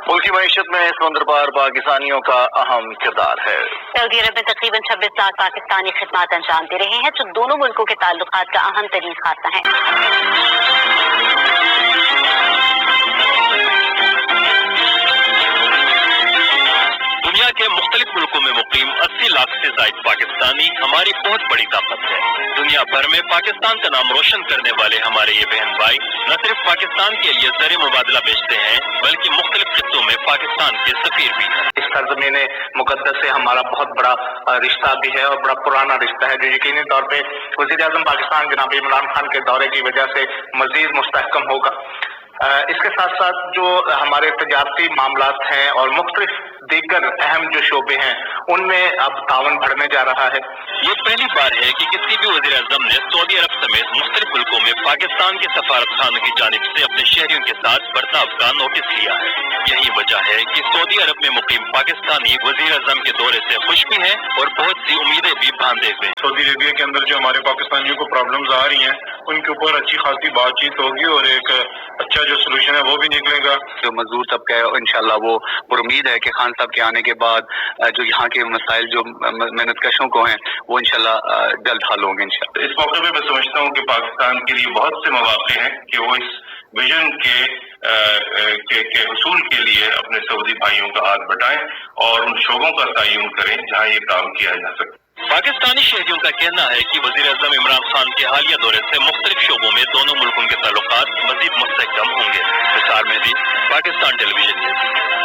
मुल्की मईशत में समुद्र पार पाकिस्तानियों का अहम किरदार है। सऊदी अरब में तकरीबन 26 लाख पाकिस्तानी खिदमत अंजाम दे रहे हैं, जो दोनों मुल्कों के ताल्लुकात का अहम तरीन खासा है। दुनिया के मुख्तलिफ मुल्कों में मुकीम 80 लाख से ज्यादा पाकिस्तानी हमारी बहुत बड़ी ताकत है। दुनिया भर में पाकिस्तान का नाम रोशन करने वाले हमारे ये बहन भाई न सिर्फ पाकिस्तान के लिए ज़र मुबादला बेचते हैं, बल्कि मुख्तलिफ खित्तों में पाकिस्तान के सफीर भी हैं। इस सरजमीन मुकद्दस से हमारा बहुत बड़ा रिश्ता भी है और बड़ा पुराना रिश्ता है, जो यकीनी तौर पे वज़ीर-ए-आज़म पाकिस्तान जनाब इमरान खान के दौरे की वजह से मज़ीद मुस्तहकम होगा। इसके साथ साथ जो हमारे तजारती मामलात हैं और मुख्तलिफ दीगर अहम जो शोबे हैं उनमें अब तावन बढ़ने जा रहा है। ये पहली बार है कि किसी भी वज़ीर आज़म ने सऊदी अरब समेत मुख्तलिफ मुल्कों में पाकिस्तान के सफारत खानों की जानिब से अपने शहरियों के साथ बर्ताव का नोटिस लिया है। यही वजह है कि सऊदी अरब में मुकीम पाकिस्तानी वज़ीर आज़म के दौरे से खुश भी हैं और बहुत सी उम्मीदें भी बांधे हुए। सऊदी अरबिया के अंदर जो हमारे पाकिस्तानियों को प्रॉब्लम्स आ रही हैं उनके ऊपर अच्छी खासी बातचीत होगी और एक अच्छा जो सोल्यूशन है वो भी निकलेगा। जो मजदूर तबका है इंशाल्लाह वो उम्मीद है कि खान साहब के आने के बाद जो यहाँ के मसाइल जो मेहनतकशों को हैं वो इंशाल्लाह जल्द हल होंगे इंशाल्लाह। इस मौके पे मैं समझता हूँ कि पाकिस्तान के लिए बहुत से मौके हैं कि वो इस विजन के हुसूल के लिए अपने सऊदी भाइयों का हाथ बटाएं और उन शोबों का तयन करें जहाँ ये काम किया जा सके। पाकिस्तानी शहरियों का कहना है कि वज़ीर आज़म इमरान खान के हालिया दौरे से मुख्तलिफ शोबों में दोनों मुल्कों के ताल्लुकात मज़ीद मुस्तहकम होंगे। Nisar Mehdi, Pakistan television news.